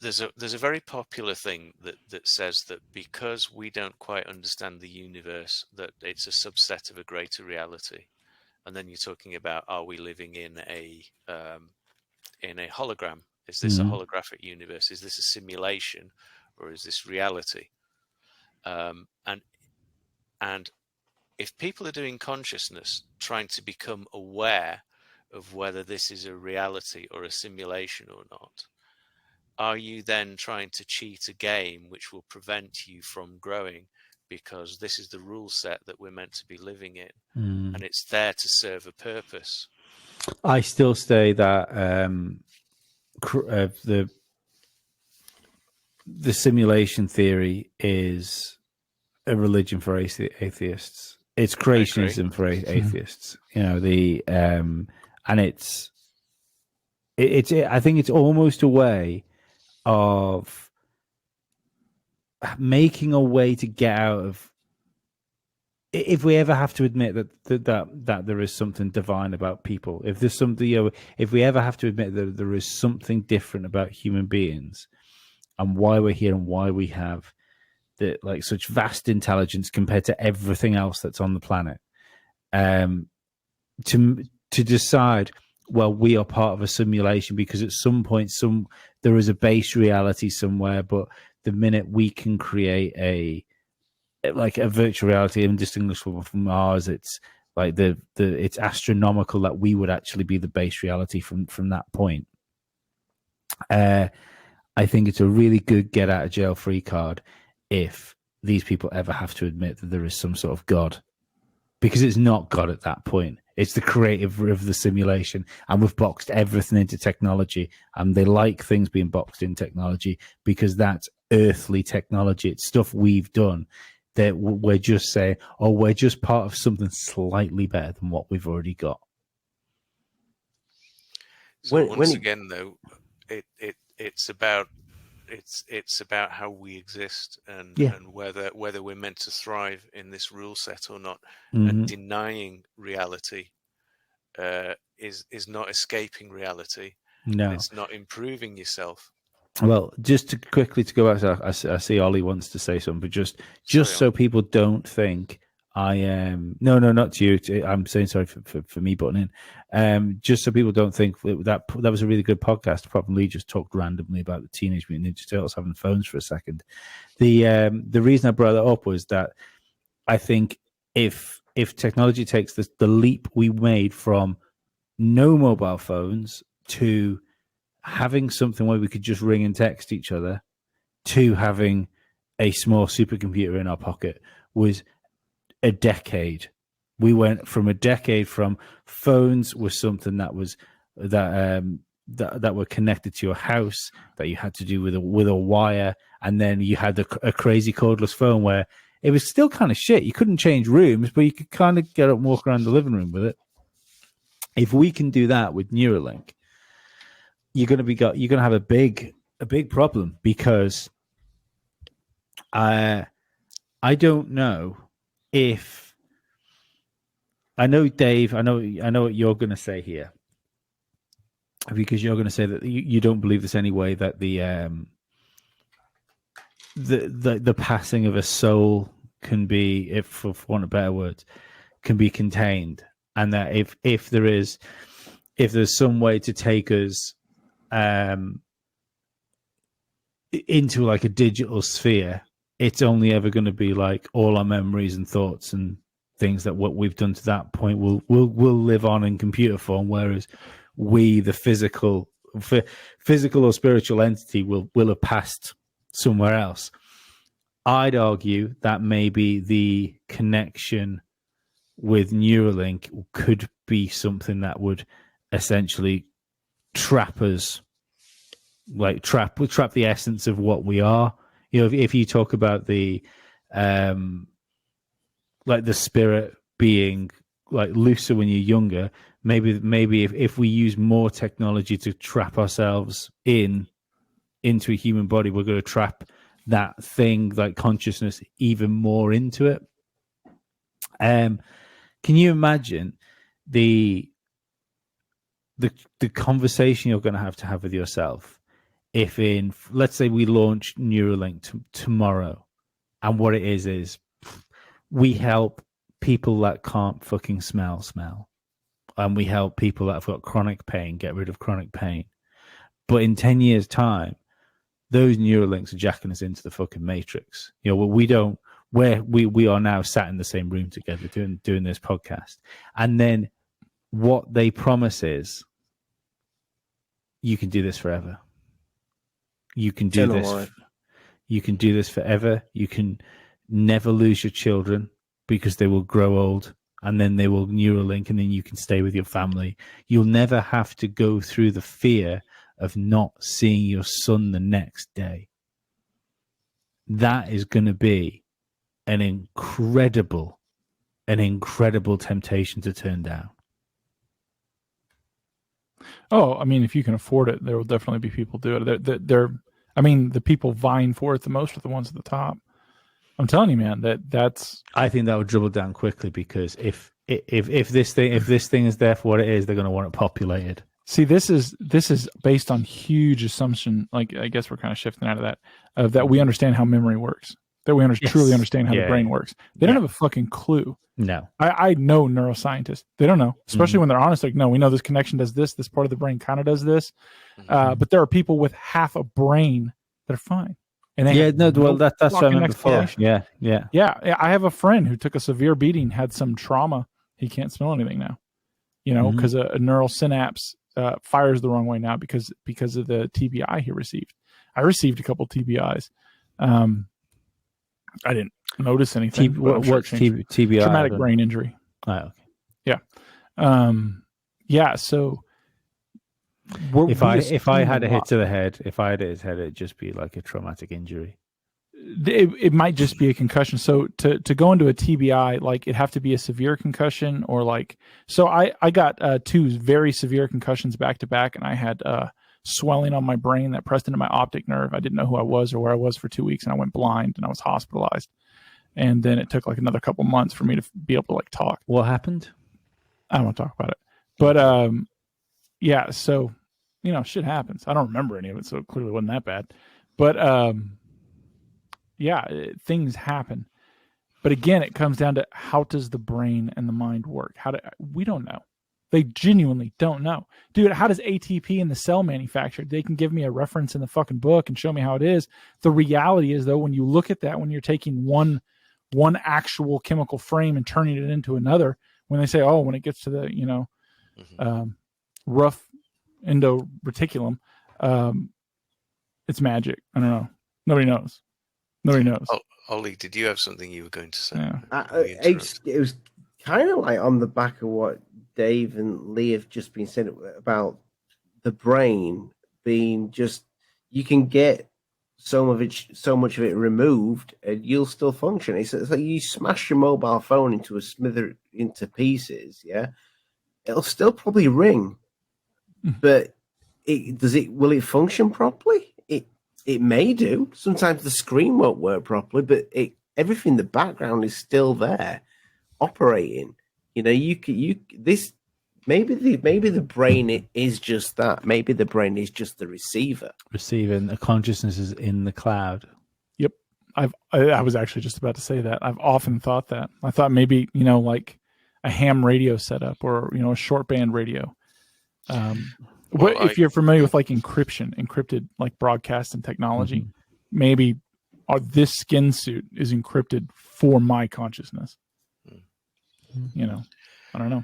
there's a very popular thing that says that because we don't quite understand the universe, that it's a subset of a greater reality. And then you're talking about, are we living in a hologram? Is this a holographic universe? Is this a simulation, or is this reality? And if people are doing consciousness, trying to become aware of whether this is a reality or a simulation or not, are you then trying to cheat a game which will prevent you from growing, because this is the rule set that we're meant to be living in, and it's there to serve a purpose? I still say that the simulation theory is a religion for atheists. It's creationism for atheists. And it's I think it's almost a way of making a way to get out of, if we ever have to admit that there is something divine about people, if there's something, if we ever have to admit that there is something different about human beings and why we're here and why we have such vast intelligence compared to everything else that's on the planet, to decide, well, we are part of a simulation because at some point there is a base reality somewhere, but the minute we can create a virtual reality indistinguishable from ours, it's like it's astronomical that we would actually be the base reality from that point. I think it's a really good get out of jail free card if these people ever have to admit that there is some sort of God, because it's not God at that point. It's the creator of the simulation, and we've boxed everything into technology, and they like things being boxed in technology because that's earthly technology. It's stuff we've done that we're just saying, oh, we're just part of something slightly better than what we've already got. So once again, though, it's about how we exist and whether we're meant to thrive in this rule set or not. And denying reality is not escaping reality. No, it's not improving yourself. Well, just to quickly to go back, I see Ollie wants to say something, but just so people don't think I am. No, not to you. I'm saying sorry for me butting in. Just so people don't think that was a really good podcast. Apart from Lee just talked randomly about the Teenage Mutant Ninja Turtles having phones for a second. The reason I brought that up was that I think if technology takes the leap we made from no mobile phones to having something where we could just ring and text each other to having a small supercomputer in our pocket was a decade. We went from a decade from phones was something that was that were connected to your house that you had to do with a wire, and then you had a crazy cordless phone where it was still kind of shit. You couldn't change rooms, but you could kind of get up and walk around the living room with it. If we can do that with Neuralink, you're going to have a big problem, because I don't know if I know, Dave. I know what you're going to say here, because you're going to say that you don't believe this anyway, that the passing of a soul can be, if for want of better words, can be contained, and that if there's some way to take us into like a digital sphere, it's only ever going to be like all our memories and thoughts and things that what we've done to that point will live on in computer form, whereas we, the physical or spiritual entity, will have passed somewhere else. I'd argue that maybe the connection with Neuralink could be something that would essentially trap us, like trap the essence of what we are. You know, if you talk about the like the spirit being like looser when you're younger, maybe if we use more technology to trap ourselves into a human body, we're going to trap that thing, like consciousness, even more into it. Can you imagine the conversation you're going to have with yourself if let's say we launch Neuralink tomorrow, and what it is we help people that can't fucking smell, and we help people that have got chronic pain get rid of chronic pain. But in 10 years' time, those Neuralinks are jacking us into the fucking matrix. You know, we are now sat in the same room together doing this podcast, and then what they promise is, you can do this forever. You can do this. You can do this forever. You can never lose your children because they will grow old, and then they will Neuralink, and then you can stay with your family. You'll never have to go through the fear of not seeing your son the next day. That is going to be an incredible temptation to turn down. Oh, I mean, if you can afford it, there will definitely be people do it. I mean, the people vying for it the most are the ones at the top. I'm telling you, man, that's. I think that would dribble down quickly, because if this thing is there for what it is, they're going to want it populated. See, this is based on huge assumption. Like, I guess we're kind of shifting out of that, that we understand how memory works, that we truly understand how the brain works. They don't have a fucking clue. No, I know neuroscientists. They don't know, especially when they're honest. Like, no, we know this connection does this. This part of the brain kind of does this. But there are people with half a brain that are fine. And that's what I meant before. Yeah. I have a friend who took a severe beating, had some trauma. He can't smell anything now, because a neural synapse fires the wrong way now because of the TBI he received. I received a couple TBIs. I didn't notice anything. What's TBI? Traumatic brain injury. Oh, okay. Yeah. So If I had a hit to the head, if I had hit his head, it'd just be like a traumatic injury. It might just be a concussion. So to go into a TBI, like it'd have to be a severe concussion or like, so I got 2 very severe concussions back to back, and I had swelling on my brain that pressed into my optic nerve. I didn't know who I was or where I was for 2 weeks, and I went blind and I was hospitalized. And then it took like another couple months for me to be able to like talk. What happened? I don't want to talk about it, but yeah. So shit happens. I don't remember any of it, so it clearly wasn't that bad. But yeah, things happen. But again, it comes down to how does the brain and the mind work? We don't know. They genuinely don't know. Dude, how does ATP in the cell manufacture? They can give me a reference in the fucking book and show me how it is. The reality is, though, when you look at that, when you're taking one actual chemical frame and turning it into another, when they say, oh, when it gets to the, rough endoreticulum, it's magic. I don't know. Nobody knows. Oh, Ollie, did you have something you were going to say? Yeah. It was kind of like on the back of what Dave and Lee have just been saying about the brain being just, you can get so much of it removed and you'll still function. It's like you smash your mobile phone into pieces, yeah, it'll still probably ring, but will it function properly? It may do. Sometimes the screen won't work properly, but everything in the background is still there, operating. Maybe the brain is just that. Maybe the brain is just the receiver. Receiving the consciousness is in the cloud. Yep. I was actually just about to say that. I've often thought that. I thought maybe, like a ham radio setup or, a short band radio. If you're familiar with like encrypted like broadcast and technology, maybe this skin suit is encrypted for my consciousness. I don't know.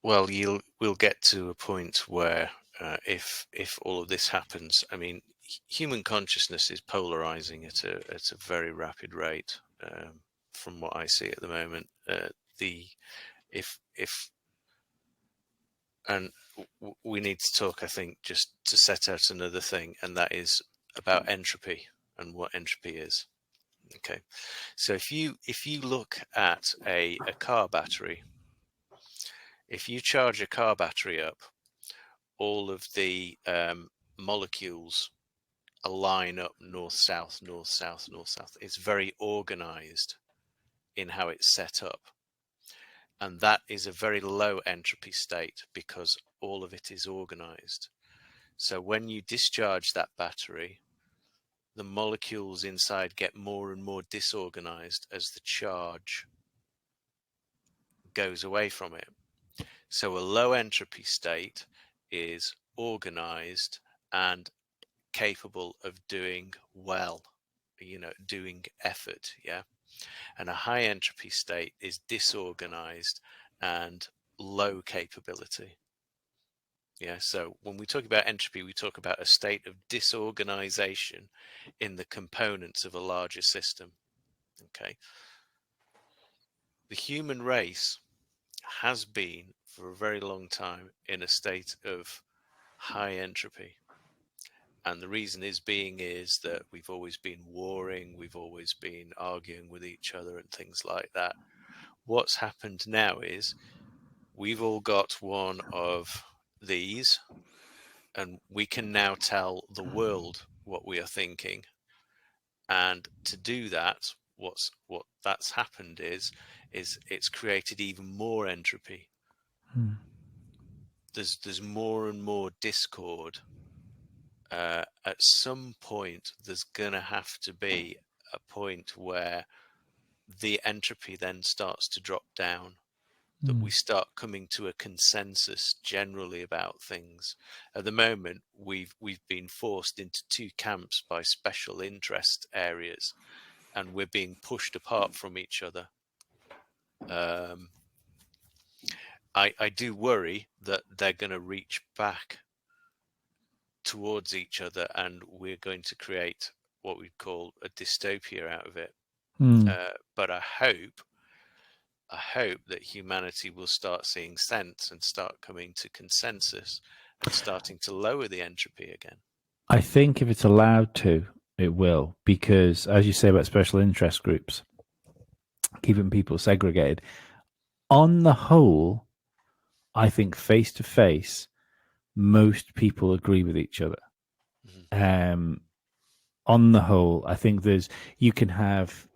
Well, we'll get to a point where if all of this happens, I mean, human consciousness is polarizing at a very rapid rate. From what I see at the moment, and we need to talk, I think, just to set out another thing, and that is about entropy and what entropy is. Okay, so if you look at a car battery, if you charge a car battery up, all of the molecules align up north south north south north south. It's very organized in how it's set up. And that is a very low entropy state because all of it is organized. So when you discharge that battery, the molecules inside get more and more disorganized as the charge goes away from it. So a low entropy state is organized and capable of doing well, doing effort, yeah. And a high entropy state is disorganized and low capability. Yeah, so when we talk about entropy, we talk about a state of disorganization in the components of a larger system. Okay. The human race has been for a very long time in a state of high entropy. And the reason is that we've always been warring, we've always been arguing with each other and things like that. What's happened now is we've all got one of these, and we can now tell the world what we are thinking. And to do that, what that's happened is it's created even more entropy. There's more and more discord. At some point, there's going to have to be a point where the entropy then starts to drop down, that we start coming to a consensus generally about things. At the moment, we've been forced into 2 camps by special interest areas, and we're being pushed apart from each other. I do worry that they're going to reach back towards each other, and we're going to create what we'd call a dystopia out of it. But I hope that humanity will start seeing sense and start coming to consensus starting to lower the entropy again? I think if it's allowed to, it will, because as you say about special interest groups, keeping people segregated, on the whole, I think face to face, most people agree with each other. On the whole, I think you can have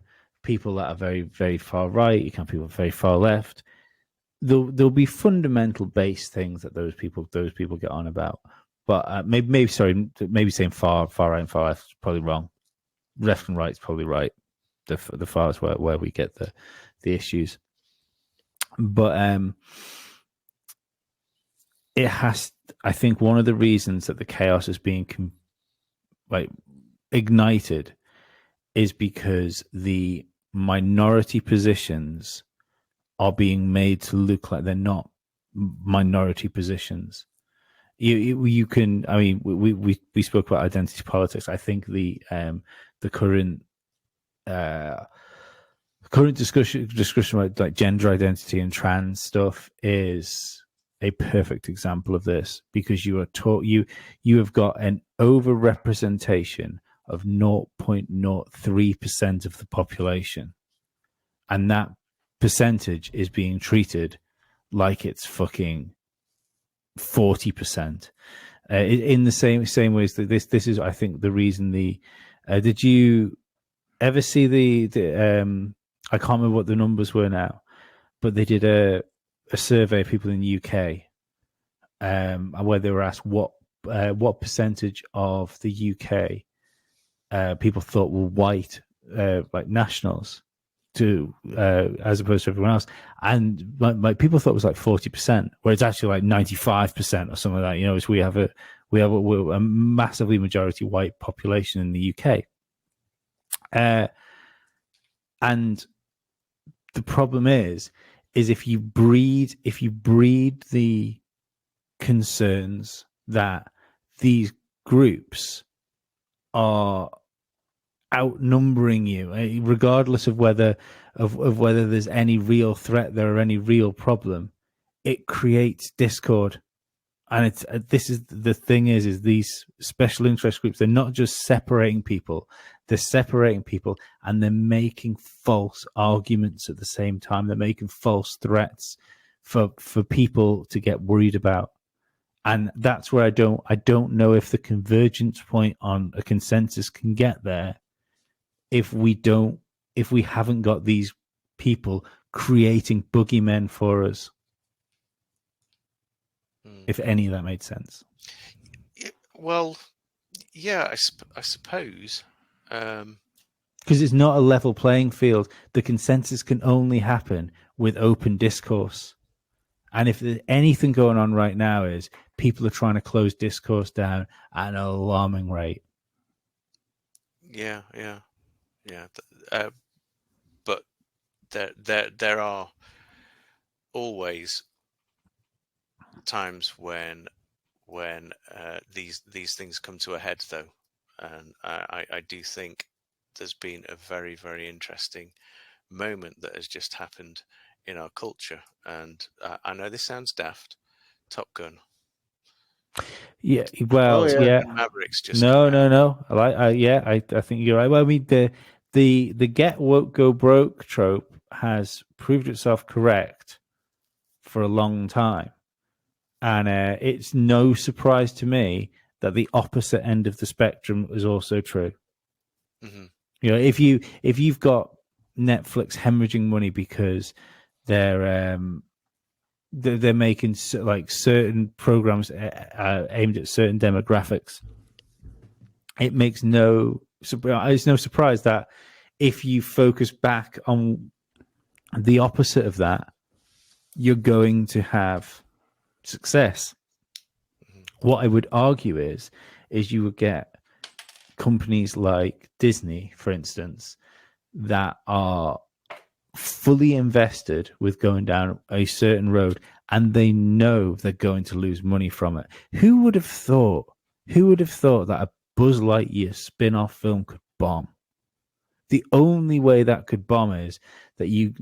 people that are very, very far right, you can have people very far left. There'll be fundamental base things that those people get on about. But maybe saying far right and far left is probably wrong. Left and right is probably right. The far is where we get the issues. But it has. I think one of the reasons that the chaos is being ignited is because the minority positions are being made to look like they're not minority positions. You can. I mean, we spoke about identity politics. I think the current discussion about like gender identity and trans stuff is a perfect example of this, because you are you have got an overrepresentation of 0.03% of the population, and that percentage is being treated like it's fucking 40%. In the same ways that this is, I think, the reason did you ever see the I can't remember what the numbers were now, but they did a survey of people in the UK where they were asked what percentage of the UK people thought were white, like nationals, to as opposed to everyone else, and like people thought it was like 40%, where it's actually like 95% or something like that. You know, we have a massively majority white population in the UK, and the problem is if you breed the concerns that these groups are outnumbering you, regardless of whether there's any real threat there or any real problem, it creates discord. And this is the thing is these special interest groups, they're not just separating people, they're separating people and they're making false arguments at the same time. They're making false threats for people to get worried about. And that's where I don't know if the convergence point on a consensus can get there if we haven't got these people creating boogeymen for us. If any of that made sense. Well, yeah, I suppose. Because it's not a level playing field. The consensus can only happen with open discourse. And if there's anything going on right now is people are trying to close discourse down at an alarming rate. Yeah. But there are always times when these things come to a head, though, and I do think there's been a very, very interesting moment that has just happened in our culture, and I know this sounds daft. Top Gun. Yeah, well, yeah. Mavericks just no. I think you're right. Well, I mean, the get woke go broke trope has proved itself correct for a long time, and it's no surprise to me that the opposite end of the spectrum is also true. Mm-hmm. You know, if you've got Netflix hemorrhaging money because they're making like certain programs aimed at certain demographics, it's no surprise that if you focus back on the opposite of that, you're going to have success. Mm-hmm. What I would argue is you would get companies like Disney, for instance, that are fully invested with going down a certain road, and they know they're going to lose money from it. Who would have thought that a Buzz Lightyear spin-off film could bomb? The only way that could bomb is that you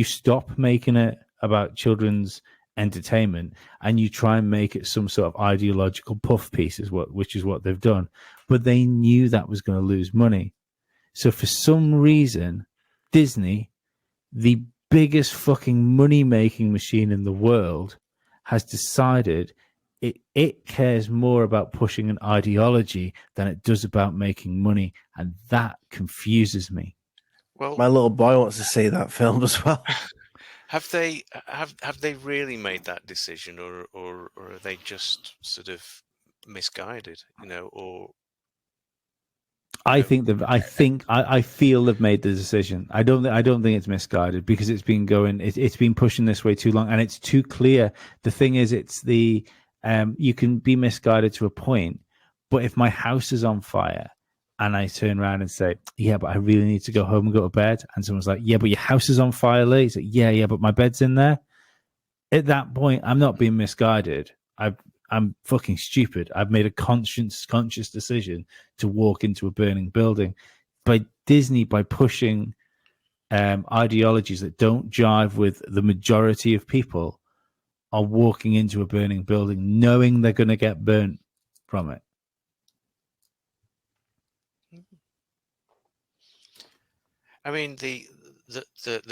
stop making it about children's entertainment, and you try and make it some sort of ideological puff piece, which is what they've done. But they knew that was going to lose money. So for some reason, Disney, the biggest fucking money-making machine in the world, has decided it cares more about pushing an ideology than it does about making money, and that confuses me. Well, my little boy wants to see that film as well. Have they really made that decision, or are they just sort of misguided? Or I feel they've made the decision. I don't think it's misguided, because it's been going. It's been pushing this way too long, and it's too clear. The thing is, it's the you can be misguided to a point, but if my house is on fire and I turn around and say, yeah, but I really need to go home and go to bed, and someone's like, yeah, but your house is on fire, Lee. It's like, yeah, but my bed's in there. At that point, I'm not being misguided. I'm fucking stupid. I've made a conscious decision to walk into a burning building. By Disney, by pushing ideologies that don't jive with the majority of people, are walking into a burning building knowing they're going to get burnt from it. I mean, the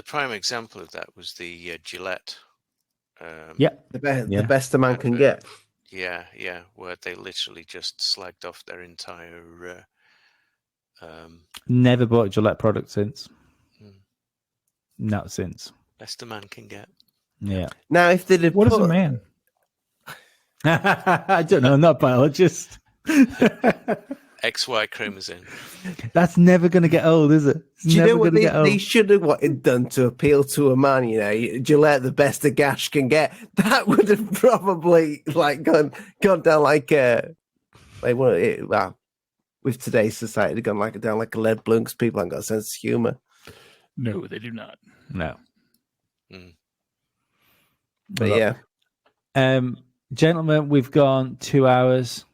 prime example of that was the Gillette. The best a man can get. Yeah, where they literally just slagged off their entire. Never bought a Gillette product since. Not since. Best a man can get. Yeah. Now, if they did, what is a man? I don't know. I'm not a biologist. XY chromosome. That's never going to get old, is it? Do you know what they should have done to appeal to a man? Gillette, the best a gash can get. That would have probably gone down with today's society, gone down like a lead balloon, because people haven't got a sense of humor. No, they do not. No. But gentlemen, we've gone 2 hours.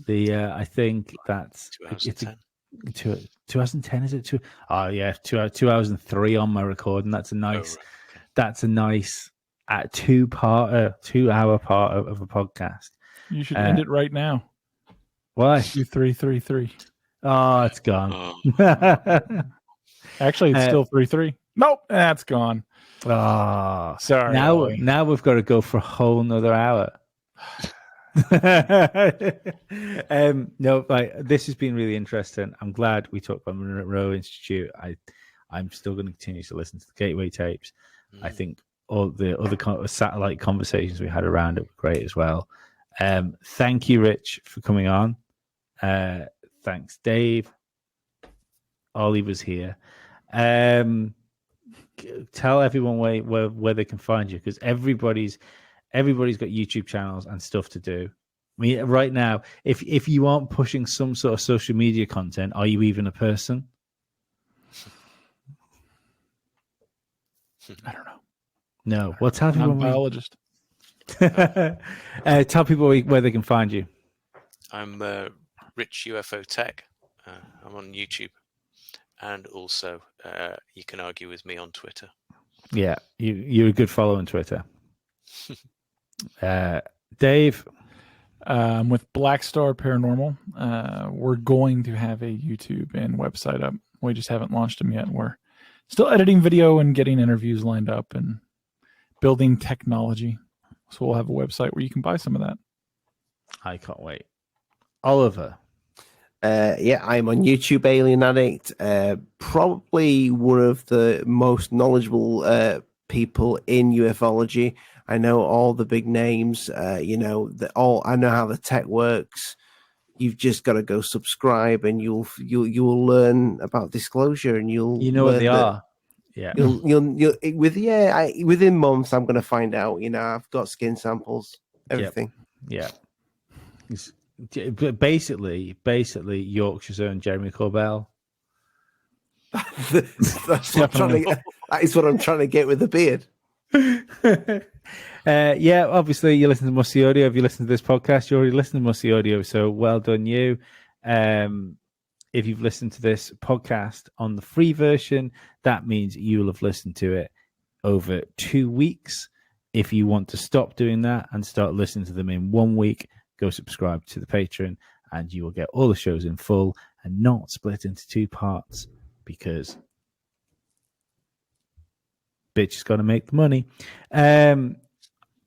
I think that's 2010. Is it 2? Oh yeah, 2 hours and 3 on my recording. That's a nice. That's a nice 2 hour part of a podcast. You should end it right now. Why? 333. Oh, it's gone. Actually, it's still 33. Nope, that's gone. Oh, sorry. Now we've got to go for a whole nother hour. No, this has been really interesting. I'm glad we talked about Monroe Institute. I'm still going to continue to listen to the Gateway tapes. I think all the other satellite conversations we had around it were great as well. Thank you, Rich, for coming on. Thanks, Dave. Ollie was here. Tell everyone where they can find you, because everybody's got YouTube channels and stuff to do. I mean, right now, if you aren't pushing some sort of social media content, are you even a person? I don't know. No. Well, tell people. I'm a biologist. Tell people where they can find you. I'm Rich UFO Tech. I'm on YouTube, and also you can argue with me on Twitter. Yeah, you're a good follow on Twitter. Dave, with Black Star Paranormal, we're going to have a YouTube and website up. We just haven't launched them yet. We're still editing video and getting interviews lined up and building technology. So we'll have a website where you can buy some of that. I can't wait. Oliver. I'm on YouTube, Alien Addict. Probably one of the most knowledgeable people in ufology. I know all the big names. I know how the tech works. You've just got to go subscribe, and you'll learn about disclosure, and you'll what they are. Yeah, within months I'm going to find out. I've got skin samples, everything. Yeah. Basically, Yorkshire's own Jeremy Corbell. That is what I'm trying to get with the beard. Obviously you listen to Musty Audio. If you listen to this podcast, you already listen to Musty Audio, so well done you. If you've listened to this podcast on the free version, that means you'll have listened to it over 2 weeks. If you want to stop doing that and start listening to them in 1 week, go subscribe to the Patreon and you will get all the shows in full and not split into 2 parts because bitch has got to make the money.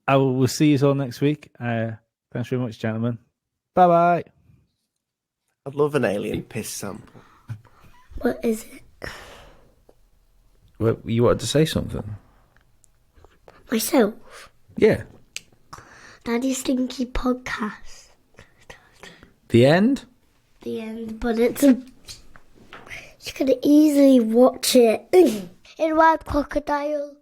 We'll see you all next week. Thanks very much, gentlemen. Bye-bye. I'd love an alien piss sample. What is it? Well, you wanted to say something? Myself? Yeah. Daddy's Stinky Podcast. The end? The end, but it's a... You could easily watch it in Wild Crocodile.